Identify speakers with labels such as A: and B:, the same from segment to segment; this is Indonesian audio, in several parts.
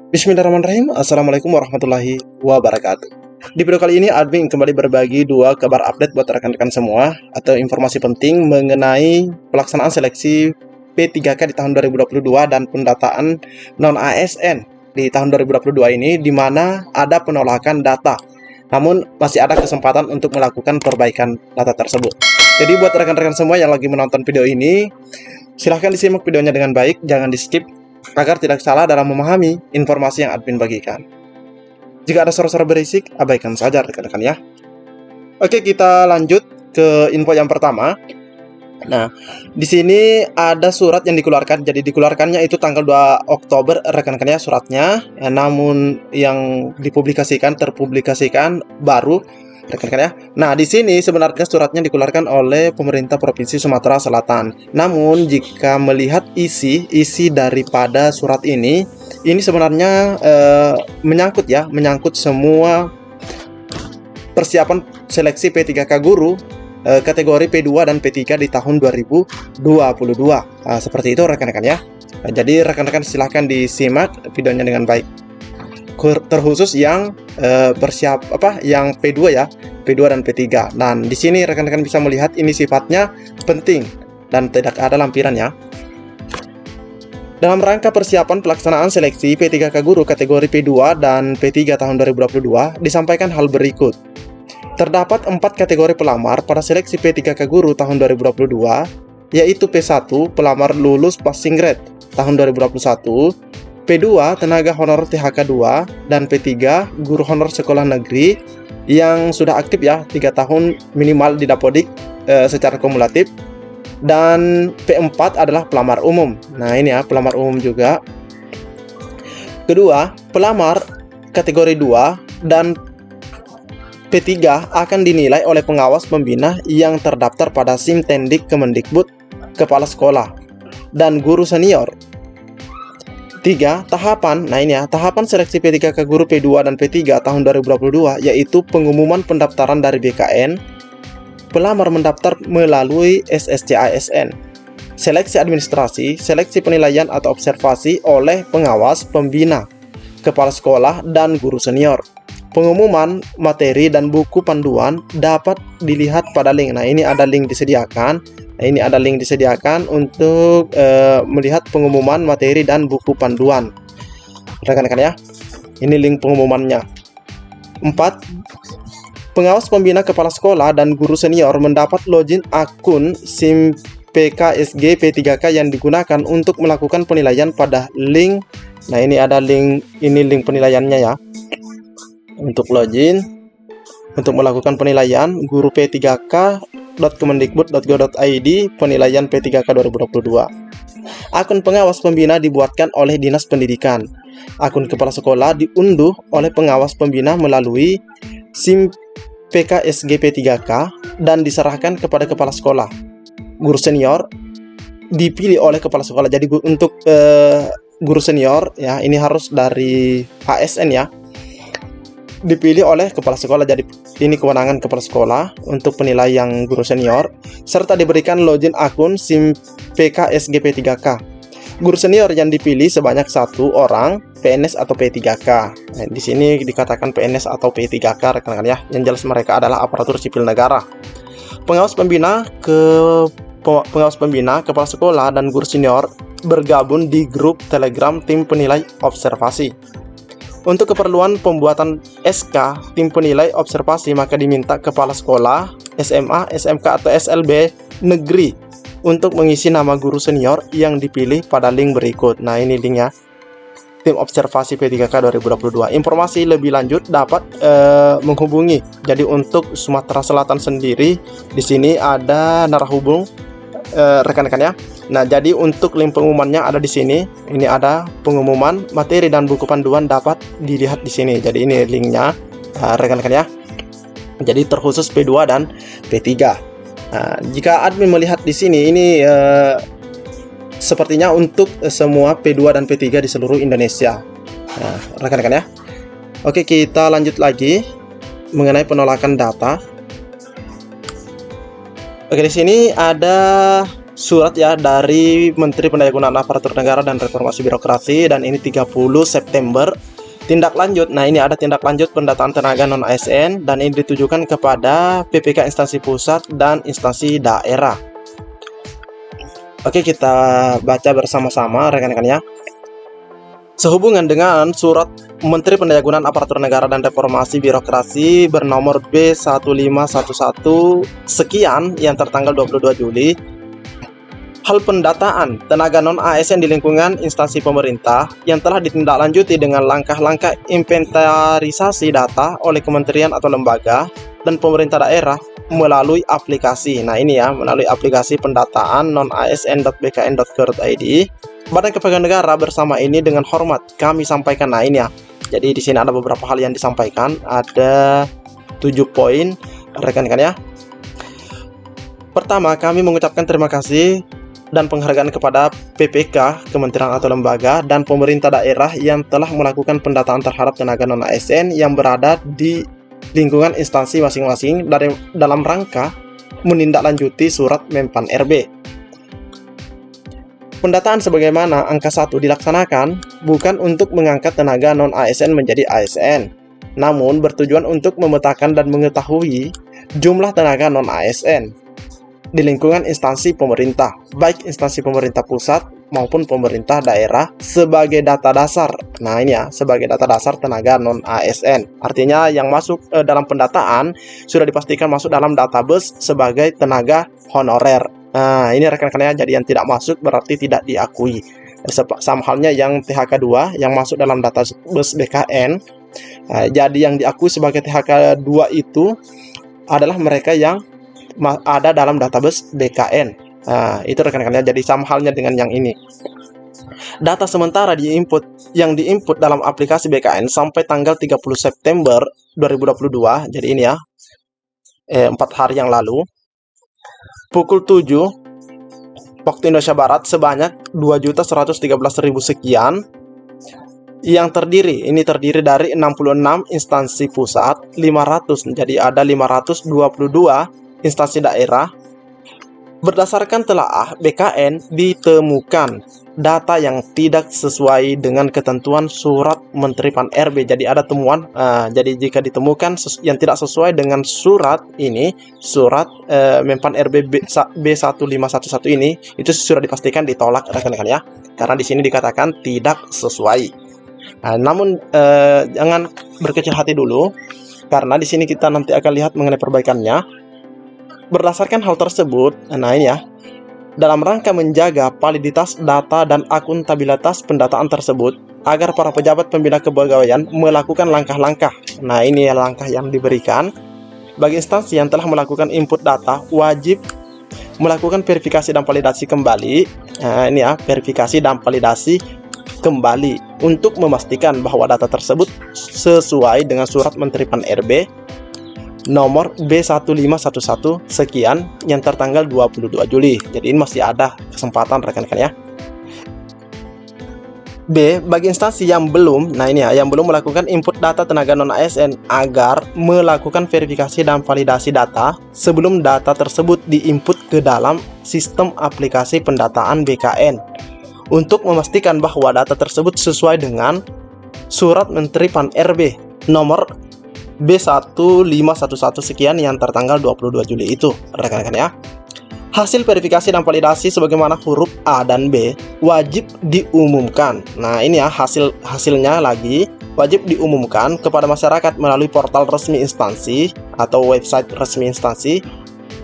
A: Bismillahirrahmanirrahim. Assalamualaikum warahmatullahi wabarakatuh. Di video kali ini admin kembali berbagi dua kabar update buat rekan-rekan semua atau informasi penting mengenai pelaksanaan seleksi P3K di tahun 2022 dan pendataan non-ASN di tahun 2022 ini, di mana ada penolakan data. Namun masih ada kesempatan untuk melakukan perbaikan data tersebut. Jadi buat rekan-rekan semua yang lagi menonton video ini, silahkan disimak videonya dengan baik, jangan di skip agar tidak salah dalam memahami informasi yang admin bagikan. Jika ada suara-suara berisik, abaikan saja rekan-rekan ya. Oke, kita lanjut ke info yang pertama. Nah, di sini ada surat yang dikeluarkan. Jadi dikeluarkannya itu tanggal 2 Oktober rekan-rekan ya suratnya. Namun yang terpublikasikan baru rekan-rekan ya. Nah, di sini sebenarnya suratnya dikeluarkan oleh pemerintah Provinsi Sumatera Selatan. Namun jika melihat isi daripada surat ini sebenarnya menyangkut semua persiapan seleksi P3K guru kategori P2 dan P3 di tahun 2022. Seperti itu rekan-rekan ya. Jadi rekan-rekan silahkan disimak videonya dengan baik. Terkhusus yang yang P2 ya, P2 dan P3. Dan di sini rekan-rekan bisa melihat ini sifatnya penting dan tidak ada lampirannya. Dalam rangka persiapan pelaksanaan seleksi P3K guru kategori P2 dan P3 tahun 2022, disampaikan hal berikut. Terdapat 4 kategori pelamar pada seleksi P3K guru tahun 2022, yaitu P1 pelamar lulus passing grade tahun 2021, P2 tenaga honor THK 2, dan P3 guru honor sekolah negeri yang sudah aktif ya 3 tahun minimal di Dapodik secara kumulatif. Dan P4 adalah pelamar umum. Nah ini ya pelamar umum juga. Kedua, pelamar kategori 2 dan P3 akan dinilai oleh pengawas pembina yang terdaftar pada SIM Tendik Kemendikbud, kepala sekolah, dan guru senior. 3. Tahapan, nah ini ya, tahapan seleksi P3K guru P2 dan P3 tahun 2022 yaitu pengumuman pendaftaran dari BKN, pelamar mendaftar melalui SSC-ASN, seleksi administrasi, seleksi penilaian atau observasi oleh pengawas pembina, kepala sekolah, dan guru senior. Pengumuman materi dan buku panduan dapat dilihat pada link. Nah ini ada link disediakan. Untuk melihat pengumuman materi dan buku panduan. Rekan-rekan ya. Ini link pengumumannya. 4. Pengawas pembina kepala sekolah dan guru senior mendapat login akun SIM PKSG P3K yang digunakan untuk melakukan penilaian pada link. Nah ini ada link, ini link penilaiannya ya. Untuk login, untuk melakukan penilaian guru p3k.kemendikbud.go.id penilaian P3K 2022. Akun pengawas pembina dibuatkan oleh Dinas Pendidikan. Akun kepala sekolah diunduh oleh pengawas pembina melalui SIM PKSG P3K dan diserahkan kepada kepala sekolah. Guru senior dipilih oleh kepala sekolah. Jadi untuk guru senior ya, ini harus dari ASN ya. Dipilih oleh kepala sekolah. Jadi ini kewenangan kepala sekolah untuk penilaian guru senior, serta diberikan login akun SIM PKSG P3K. Guru senior yang dipilih sebanyak 1 orang PNS atau P3K. Nah, di sini dikatakan PNS atau P3K rekan-rekan ya. Yang jelas mereka adalah aparatur sipil negara. Pengawas pembina, kepala sekolah, dan guru senior bergabung di grup Telegram tim penilai observasi. Untuk keperluan pembuatan SK tim penilai observasi, maka diminta kepala sekolah, SMA, SMK, atau SLB negeri untuk mengisi nama guru senior yang dipilih pada link berikut. Nah ini linknya, tim observasi P3K 2022. Informasi lebih lanjut dapat menghubungi. Jadi untuk Sumatera Selatan sendiri di sini ada narahubung rekan-rekan ya. Nah, jadi untuk link pengumumannya ada di sini. Ini ada pengumuman materi dan buku panduan dapat dilihat di sini. Jadi ini linknya rekan-rekan ya. Jadi terkhusus P2 dan P3. Nah, jika admin melihat di sini ini sepertinya untuk semua P2 dan P3 di seluruh Indonesia. Nah, rekan-rekan ya. Oke, kita lanjut lagi mengenai penolakan data. Oke, di sini ada surat ya dari Menteri Pendayagunaan Aparatur Negara dan Reformasi Birokrasi, dan ini 30 September. Tindak lanjut, nah ini ada tindak lanjut pendataan tenaga non-ASN, dan ini ditujukan kepada PPK instansi pusat dan instansi daerah. Oke, kita baca bersama-sama rekan-rekan ya. Sehubungan dengan surat Menteri Pendayagunaan Aparatur Negara dan Reformasi Birokrasi bernomor B1511 sekian yang tertanggal 22 Juli, hal pendataan tenaga non-ASN di lingkungan instansi pemerintah yang telah ditindaklanjuti dengan langkah-langkah inventarisasi data oleh kementerian atau lembaga dan pemerintah daerah melalui aplikasi. Nah ini ya, melalui aplikasi pendataan non-asn.bkn.go.id. Badan Kepegawaian Negara bersama ini dengan hormat kami sampaikan. Nah ini ya. Jadi di sini ada beberapa hal yang disampaikan, ada 7 poin rekan-rekan ya. Pertama, kami mengucapkan terima kasih dan penghargaan kepada PPK, kementerian atau lembaga, dan pemerintah daerah yang telah melakukan pendataan terhadap tenaga non-ASN yang berada di lingkungan instansi masing-masing dalam rangka menindaklanjuti surat Menpan RB. Pendataan sebagaimana angka 1 dilaksanakan bukan untuk mengangkat tenaga non-ASN menjadi ASN, namun bertujuan untuk memetakan dan mengetahui jumlah tenaga non-ASN di lingkungan instansi pemerintah, baik instansi pemerintah pusat maupun pemerintah daerah sebagai data dasar. Nah ini ya, sebagai data dasar tenaga non-ASN. Artinya yang masuk dalam pendataan sudah dipastikan masuk dalam database sebagai tenaga honorer. Nah ini rekan-rekan ya, jadi yang tidak masuk berarti tidak diakui. Sama halnya yang THK 2 yang masuk dalam database BKN. Jadi yang diakui sebagai THK 2 itu adalah mereka yang ada dalam database BKN. Nah, itu rekan-rekan ya, jadi sama halnya dengan yang ini. Data sementara yang diinput dalam aplikasi BKN sampai tanggal 30 September 2022. Jadi ini ya, 4 hari yang lalu. Pukul 7 waktu Indonesia Barat sebanyak 2.113.000 sekian, yang terdiri dari 66 instansi pusat, 500, jadi ada 522 instansi daerah. Berdasarkan telaah BKN ditemukan data yang tidak sesuai dengan ketentuan surat Menteri Pan RB. Jadi ada temuan, jadi jika ditemukan yang tidak sesuai dengan surat ini, surat Menpan RB B1511 ini, itu sudah dipastikan ditolak rekan-rekan ya, karena di sini dikatakan tidak sesuai. Namun jangan berkecil hati dulu, karena di sini kita nanti akan lihat mengenai perbaikannya. Berdasarkan hal tersebut, nah ini ya, dalam rangka menjaga validitas data dan akuntabilitas pendataan tersebut, agar para pejabat pembina kepegawaian melakukan langkah-langkah. Nah ini ya langkah yang diberikan. Bagi instansi yang telah melakukan input data, wajib melakukan verifikasi dan validasi kembali. Nah ini ya, verifikasi dan validasi kembali untuk memastikan bahwa data tersebut sesuai dengan surat Menteri Pan RB nomor B1511 sekian yang tertanggal 22 Juli. Jadi ini masih ada kesempatan rekan-rekan ya. B. Bagi instansi yang belum, nah ini ya, yang belum melakukan input data tenaga non-ASN, agar melakukan verifikasi dan validasi data sebelum data tersebut diinput ke dalam sistem aplikasi pendataan BKN untuk memastikan bahwa data tersebut sesuai dengan surat Menteri Pan RB nomor B1511 sekian yang tertanggal 22 Juli itu rekan-rekan ya. Hasil verifikasi dan validasi sebagaimana huruf A dan B wajib diumumkan. Nah ini ya, hasilnya lagi wajib diumumkan kepada masyarakat melalui portal resmi instansi atau website resmi instansi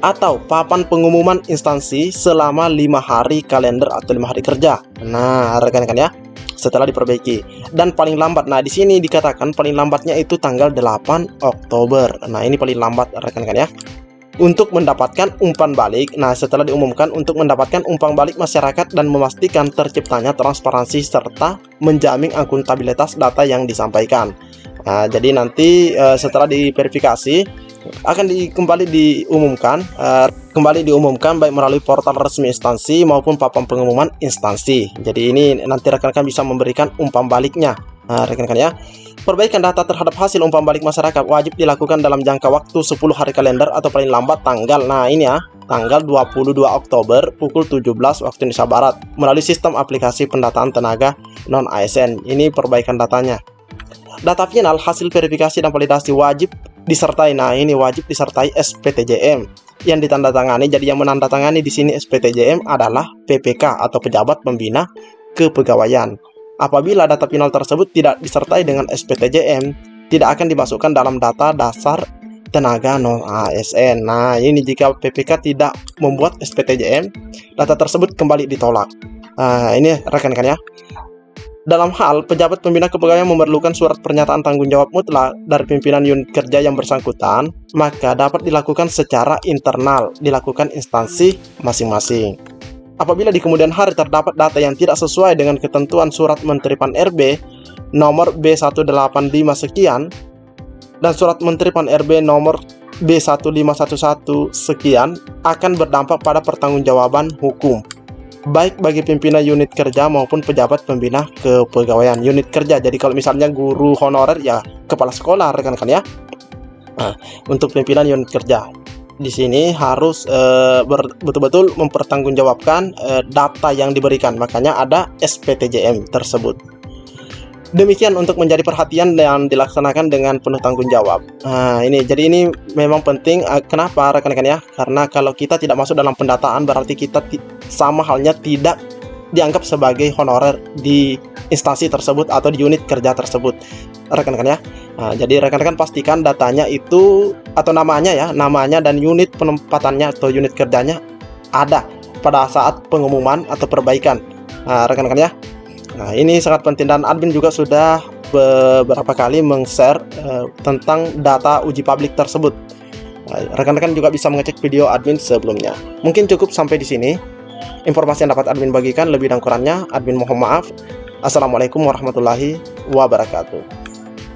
A: atau papan pengumuman instansi selama 5 hari kalender atau 5 hari kerja. Nah rekan-rekan ya, setelah diperbaiki, dan paling lambat, nah di sini dikatakan paling lambatnya itu tanggal 8 Oktober. Nah ini paling lambat rekan-rekan ya, untuk mendapatkan umpan balik. Nah setelah diumumkan untuk mendapatkan umpan balik masyarakat dan memastikan terciptanya transparansi serta menjamin akuntabilitas data yang disampaikan. Nah jadi nanti setelah diverifikasi akan kembali diumumkan baik melalui portal resmi instansi maupun papan pengumuman instansi. Jadi ini nanti rekan-rekan bisa memberikan umpan baliknya Nah, rekan-rekan ya, perbaikan data terhadap hasil umpan balik masyarakat wajib dilakukan dalam jangka waktu 10 hari kalender atau paling lambat tanggal, nah ini ya, tanggal 22 Oktober pukul 17 waktu Indonesia Barat melalui sistem aplikasi pendataan tenaga non-ASN. Ini perbaikan datanya. Data final hasil verifikasi dan validasi wajib disertai, nah ini wajib disertai SPTJM yang ditandatangani. Jadi yang menandatangani di sini SPTJM adalah PPK atau pejabat pembina kepegawaian. Apabila data final tersebut tidak disertai dengan SPTJM, tidak akan dimasukkan dalam data dasar tenaga non-ASN. Nah, ini jika PPK tidak membuat SPTJM, data tersebut kembali ditolak. Nah, ini rekan-rekan ya. Dalam hal pejabat pembina kepegawaian memerlukan surat pernyataan tanggung jawab mutlak dari pimpinan unit kerja yang bersangkutan, maka dapat dilakukan secara internal, dilakukan instansi masing-masing. Apabila di kemudian hari terdapat data yang tidak sesuai dengan ketentuan surat Menteri Pan-RB nomor B185 sekian dan surat Menteri Pan-RB nomor B1511 sekian, akan berdampak pada pertanggungjawaban hukum baik bagi pimpinan unit kerja maupun pejabat pembina kepegawaian unit kerja. Jadi kalau misalnya guru honorer ya kepala sekolah, rekan-rekan ya. Nah, untuk pimpinan unit kerja di sini harus betul-betul mempertanggungjawabkan data yang diberikan, makanya ada SPTJM tersebut. Demikian untuk menjadi perhatian dan dilaksanakan dengan penuh tanggung jawab. Nah, jadi ini memang penting. Kenapa rekan-rekan ya? Karena kalau kita tidak masuk dalam pendataan, berarti kita sama halnya tidak dianggap sebagai honorer di instansi tersebut atau di unit kerja tersebut, rekan-rekan ya. Nah, jadi rekan-rekan pastikan datanya itu atau namanya dan unit penempatannya atau unit kerjanya ada pada saat pengumuman atau perbaikan. Nah, rekan-rekan ya. Nah, ini sangat penting dan admin juga sudah beberapa kali meng-share tentang data uji publik tersebut. Rekan-rekan juga bisa mengecek video admin sebelumnya. Mungkin cukup sampai di sini informasi yang dapat admin bagikan. Lebih dan kurangnya admin mohon maaf. Assalamualaikum warahmatullahi wabarakatuh.